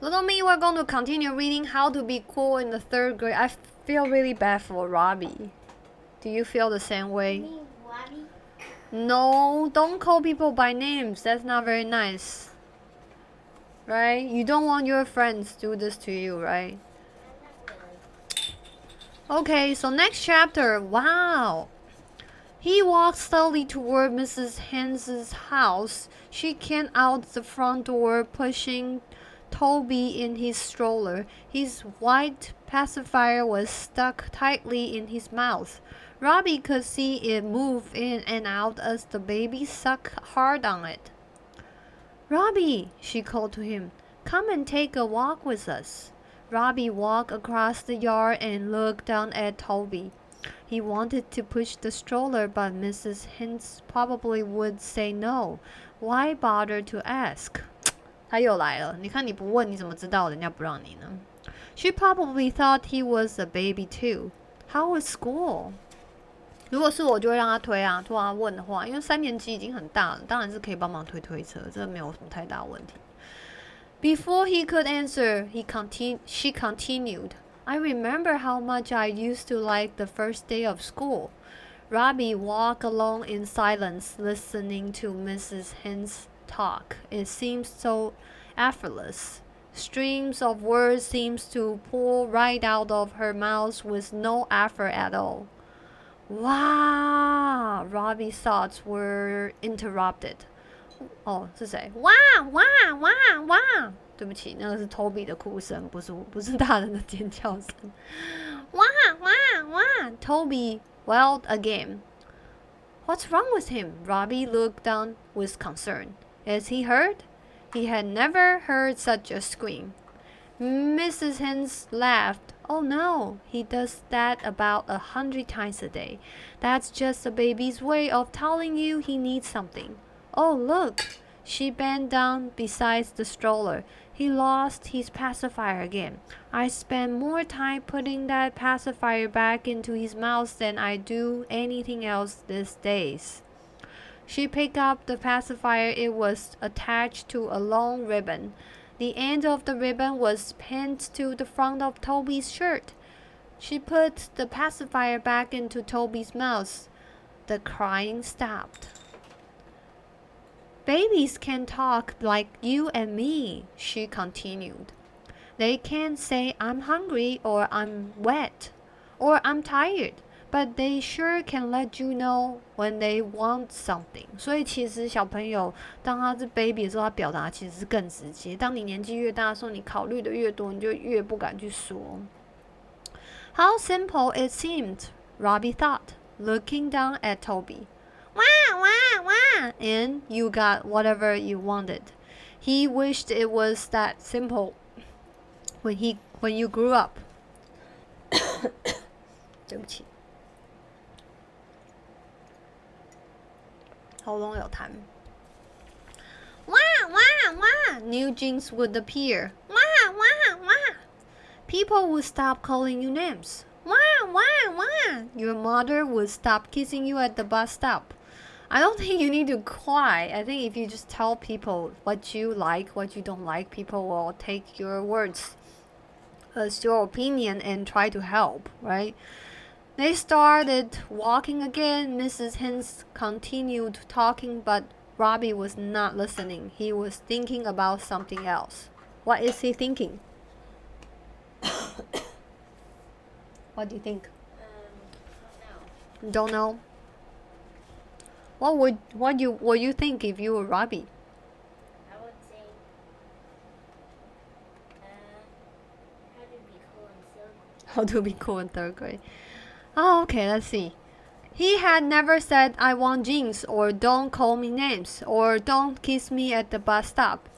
Little me, we're going to continue reading How to Be Cool in the 3rd grade. I feel really bad for Robbie. Do you feel the same way? Me, Robbie? No, don't call people by names. That's not very nice. Right? You don't want your friends to do this to you, right? Not really. Okay, so next chapter. Wow. He walked slowly toward Mrs. Hens's house. She came out the front door, pushing Toby in his stroller. His white pacifier was stuck tightly in his mouth. Robbie could see it move in and out as the baby sucked hard on it. Robbie, she called to him, come and take a walk with us. Robbie walked across the yard and looked down at Toby. He wanted to push the stroller, but Mrs. Hens probably would say no. Why bother to ask? 他又来了，你看你不问，你怎么知道人家不让你呢？ She probably thought he was a baby too. How was school? 如果是我就会让他推啊，如果他问的话，因为3年级已经很大了，当然是可以帮忙推推车，这没有什么太大问题。Before he could answer, she continued, I remember how much I used to like the first day of school. Robbie walked along in silence, listening to Mrs. Hens talk. It seemed so effortless. Streams of words seemed to pour right out of her mouth with no effort at all. Wow! Robbie's thoughts were interrupted. 哦，是谁？哇哇哇哇！对不起，那个是 Toby 的哭声，不是大人的尖叫声。哇哇哇 ！Toby wailed again. What's wrong with him? Robbie looked down with concern. Is he hurt? He had never heard such a scream. Mrs. Hens laughed. Oh no, he does that about 100 times a day. That's just a baby's way of telling you he needs something. Oh, look! She bent down beside the stroller. He lost his pacifier again. I spend more time putting that pacifier back into his mouth than I do anything else these days. She picked up the pacifier. It was attached to a long ribbon. The end of the ribbon was pinned to the front of Toby's shirt. She put the pacifier back into Toby's mouth. The crying stopped. Babies can talk like you and me, she continued. They can say I'm hungry or I'm wet or I'm tired, but they sure can let you know when they want something. 所以其实小朋友当他是 baby 的时候，他表达其实是更直接。当你年纪越大的时候，你考虑的越多，你就越不敢去说。How simple it seemed, Robbie thought, looking down at Toby. Wah, wah, wah, and you got whatever you wanted. He wished it was that simple when you grew up. 对不起，喉咙有痰。Wah, wah, wah, new jeans would appear. Wah, wah, wah. People would stop calling you names. Wah, wah, wah. Your mother would stop kissing you at the bus stop. I don't think you need to cry. I think if you just tell people what you like, what you don't like, people will take your words as your opinion and try to help, right? They started walking again. Mrs. Hens continued talking, but Robbie was not listening. He was thinking about something else. What is he thinking? What do you think? Don't know. What would you think if you were Robbie? I would say, how to be cool in 3rd grade. How to be cool in 3rd grade. Oh, okay, let's see. He had never said, I want jeans, or don't call me names, or don't kiss me at the bus stop.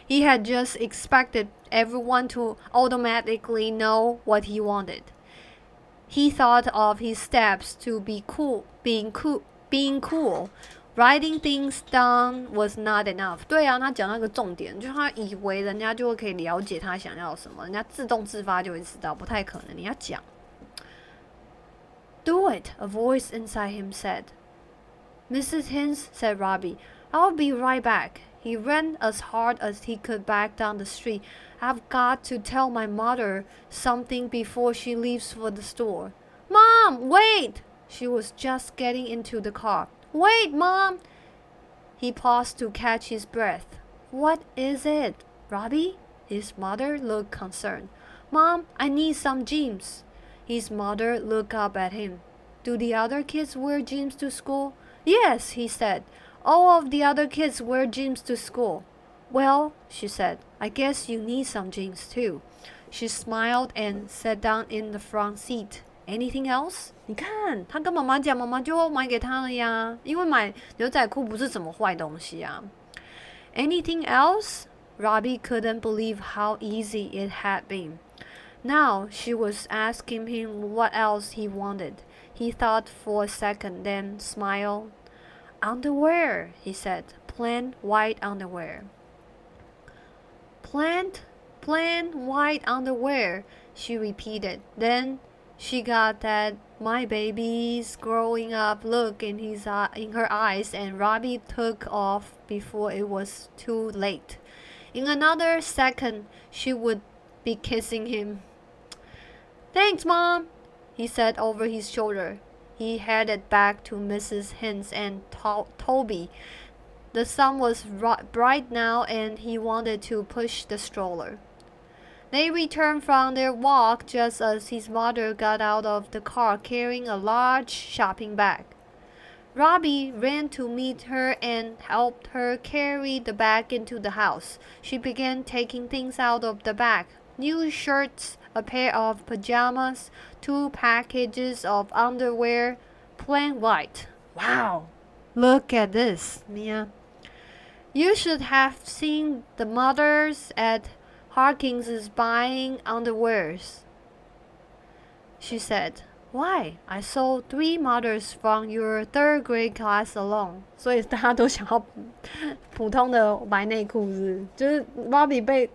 He had just expected everyone to automatically know what he wanted. He thought of his steps to being cool. Writing things down was not enough. 对啊，他讲那个重点，就是他以为人家就可以了解他想要什么，人家自动自发就会知道，不太可能。你要讲。Do it, a voice inside him said. Mrs. Hens, said Robbie. I'll be right back. He ran as hard as he could back down the street. I've got to tell my mother something before she leaves for the store. Mom, wait! She was just getting into the car. Wait, Mom! He paused to catch his breath. What is it, Robbie? His mother looked concerned. Mom, I need some jeans. His mother looked up at him. Do the other kids wear jeans to school? Yes, he said. All of the other kids wear jeans to school. Well, she said, I guess you need some jeans too. She smiled and sat down in the front seat. Anything else? 你看，他跟妈妈讲，妈妈就买给他了呀。因为买牛仔裤不是什么坏东西啊。Anything else? Robbie couldn't believe how easy it had been. Now she was asking him what else he wanted. He thought for a second, then smiled. Underwear, he said. Plain white underwear. Plain white underwear, she repeated. Then she got that my baby's growing up look in her eyes, and Robbie took off before it was too late. In another second, she would be kissing him. Thanks, Mom, he said over his shoulder. He headed back to Mrs. Hens and Toby. The sun was bright now, and he wanted to push the stroller. They returned from their walk just as his mother got out of the car carrying a large shopping bag. Robbie ran to meet her and helped her carry the bag into the house. She began taking things out of the bag. New shirts, a pair of pajamas, 2 packages of underwear, plain white. Wow! Look at this, Mia. You should have seen the mothers at Harkins's buying underwears, she said. Why? I saw 3 mothers from your 3rd grade class alone. 所以大家都想要普通的白内裤是，就是 Robbie 被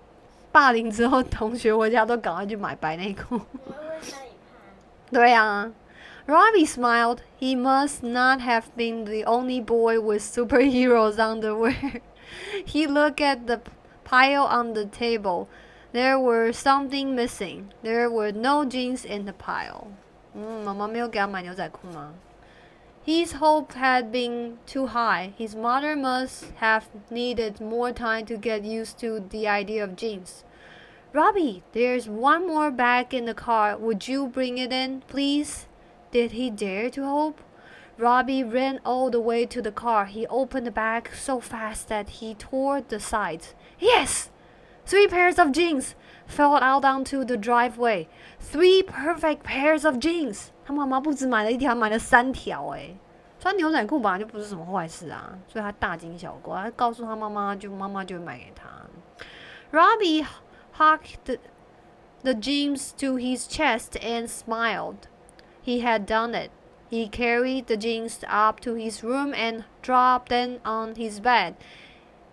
霸凌之后，同学回家都赶快去买白内裤。对啊。Robbie smiled. He must not have been the only boy with superheroes underwear. He looked at the pile on the table. There were something missing. There were no jeans in the pile. 妈妈没有给他买牛仔裤吗？ His hope had been too high. His mother must have needed more time to get used to the idea of jeans. Robbie, there's one more bag in the car. Would you bring it in, please? Did he dare to hope? Robbie ran all the way to the car. He opened the bag so fast that he tore the sides. Yes! 3 pairs of jeans fell out onto the driveway. 3 perfect pairs of jeans. 他妈妈不止买了1条，买了3条诶。穿牛仔裤本来就不是什么坏事啊，所以他大惊小怪。他告诉他妈妈，妈妈就会买给他。Robbie hooked the jeans to his chest and smiled. He had done it. He carried the jeans up to his room and dropped them on his bed.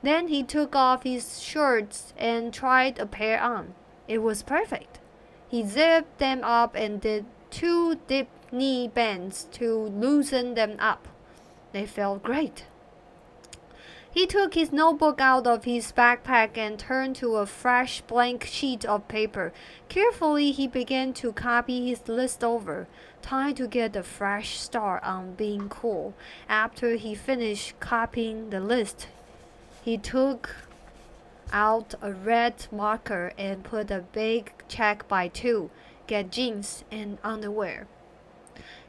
Then he took off his shirts and tried a pair on. It was perfect. He zipped them up and did 2 deep knee bends to loosen them up. They felt great. He took his notebook out of his backpack and turned to a fresh blank sheet of paper. Carefully, he began to copy his list over. Time to get a fresh start on being cool. After he finished copying the list, he took out a red marker and put a big check by 2. Get jeans and underwear.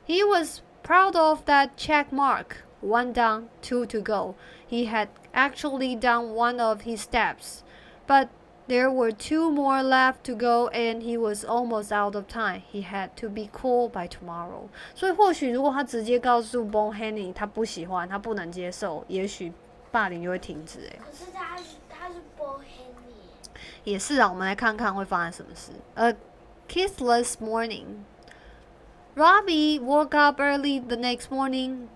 He was proud of that check mark. 1 down, 2 to go. He had actually done one of his steps, but there were 2 more left to go, and he was almost out of time. He had to be cool by tomorrow. 所以或许如果他直接告诉 Bon Henry 他不喜欢，他不能接受，也许霸凌就会停止。可是他是 Bon Henry。也是啊，我们来看看会发生什么事。A kissless morning. Robbie woke up early the next morning.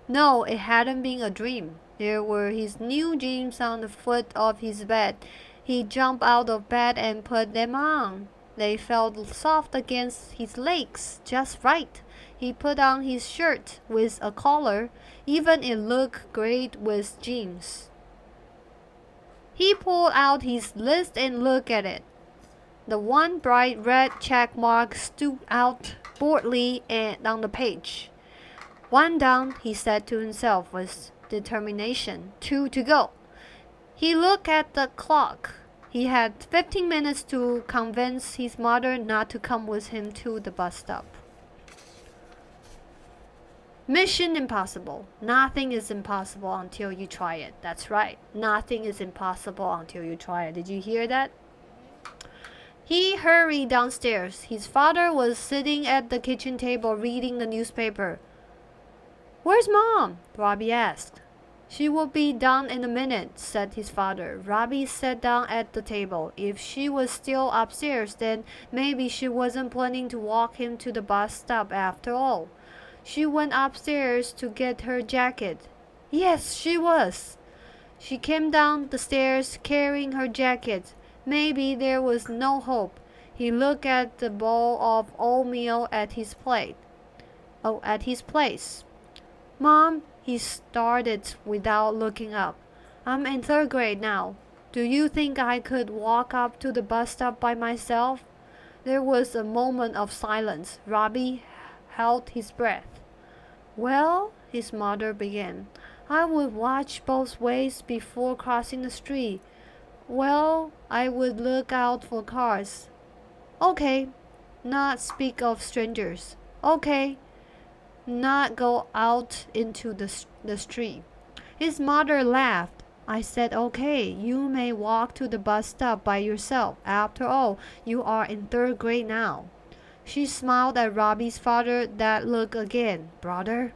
No, it hadn't been a dream. There were his new jeans on the foot of his bed. He jumped out of bed and put them on. They felt soft against his legs, just right. He put on his shirt with a collar. Even it looked great with jeans. He pulled out his list and looked at it. The one bright red check mark stood out boldly on the page. One down, he said to himself with determination. 2 to go. He looked at the clock. He had 15 minutes to convince his mother not to come with him to the bus stop. Mission impossible. Nothing is impossible until you try it. That's right. Nothing is impossible until you try it. Did you hear that? He hurried downstairs. His father was sitting at the kitchen table reading the newspaper. Where's Mom? Robbie asked. She will be done in a minute, said his father. Robbie sat down at the table. If she was still upstairs, then maybe she wasn't planning to walk him to the bus stop after all. She went upstairs to get her jacket. Yes, she was. She came down the stairs carrying her jacket. Maybe there was no hope. He looked at the bowl of oatmeal at his plate. At his place. Mom, he started without looking up. I'm in 3rd grade now. Do you think I could walk up to the bus stop by myself? There was a moment of silence. Robbie held his breath. Well, his mother began, I would watch both ways before crossing the street. Well, I would look out for cars. Okay, not speak of strangers. Okay, not go out into the street. His mother laughed. I said, okay, you may walk to the bus stop by yourself. After all, you are in 3rd grade now. She smiled at Robbie's father. That look again, brother.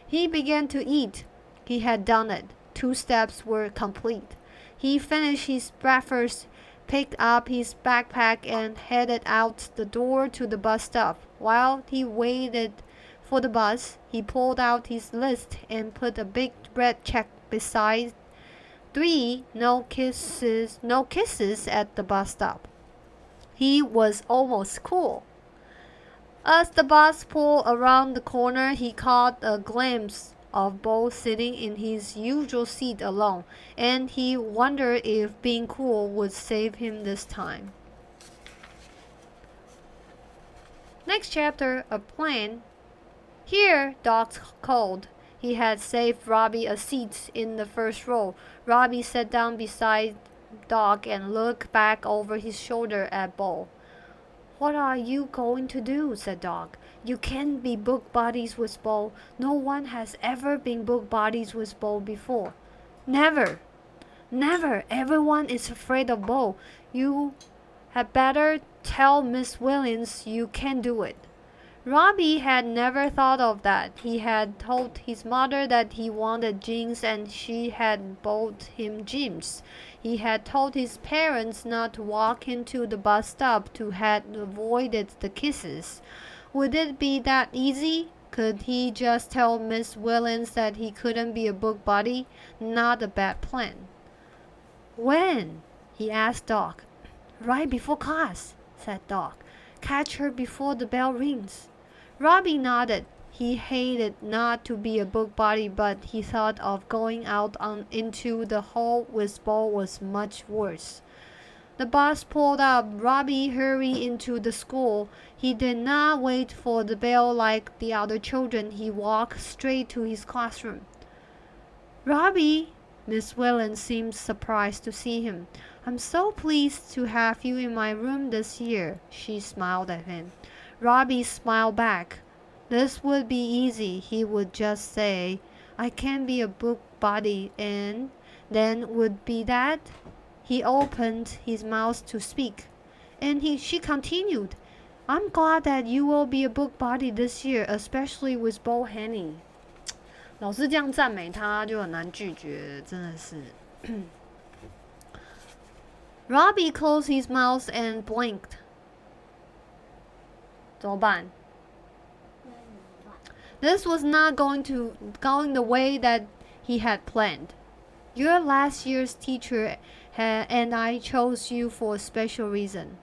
He began to eat. He had done it. 2 steps were complete. He finished his breakfast, picked up his backpack, and headed out the door to the bus stop. While he waited for the bus, he pulled out his list and put a big red check beside 3 no kisses at the bus stop. He was almost cool. As the bus pulled around the corner, he caught a glimpse of Bo sitting in his usual seat alone, and he wondered if being cool would save him this time. Next chapter, a plan. Here, Doc called. He had saved Robbie a seat in the first row. Robbie sat down beside Doc and looked back over his shoulder at Bo. What are you going to do? Said Doc. You can't be book buddies with Bo. No one has ever been book buddies with Bo before. Never. Never. Everyone is afraid of Bo. You had better tell Miss Williams you can't do it. Robbie had never thought of that. He had told his mother that he wanted jeans and she had bought him jeans. He had told his parents not to walk into the bus stop to had avoided the kisses. Would it be that easy? Could he just tell Miss Williams that he couldn't be a book buddy? Not a bad plan. When? He asked Doc. Right before class, said Doc. Catch her before the bell rings. Robbie nodded. He hated not to be a book buddy, but he thought of going out into the hall with Bo was much worse. The bus pulled up. Robbie hurried into the school. He did not wait for the bell like the other children. He walked straight to his classroom. Robbie, Miss Williams seemed surprised to see him. I'm so pleased to have you in my room this year. She smiled at him. Robbie smiled back. This would be easy. He would just say, I can be a book buddy, and then would be that. He opened his mouth to speak, and she continued, I'm glad that you will be a book buddy this year, especially with Bo Henny. 老师这样赞美他，就很难拒绝，真的是。Robbie closed his mouth and blinked. 怎么办? This was not going the way that he had planned. You're last year's teacher, and I chose you for a special reason.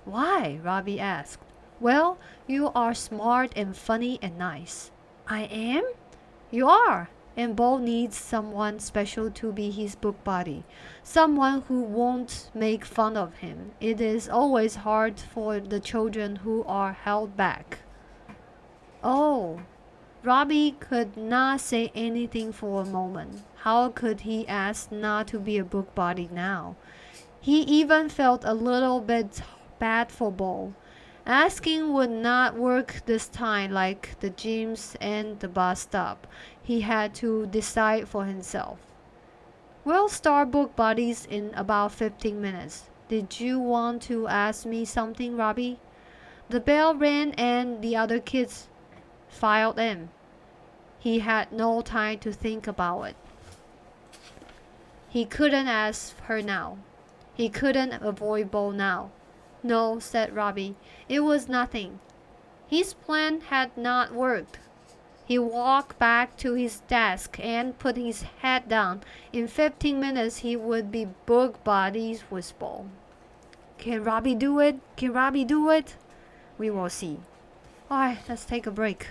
Why? Robbie asked. Well, you are smart and funny and nice. I am? You are. and Bo needs someone special to be his book buddy, someone who won't make fun of him. It is always hard for the children who are held back. Oh, Robbie could not say anything for a moment. How could he ask not to be a book buddy now? He even felt a little bit bad for Bo. Asking would not work this time like the gyms and the bus stop. He had to decide for himself. We'll start book buddies in about 15 minutes. Did you want to ask me something, Robbie? The bell rang and the other kids filed in. He had no time to think about it. He couldn't ask her now. He couldn't avoid Bo now. No, said Robbie. It was nothing. His plan had not worked. He walked back to his desk and put his head down. In 15 minutes, he would be book buddies with Bo. Can Robbie do it? Can Robbie do it? We will see. Alright, let's take a break.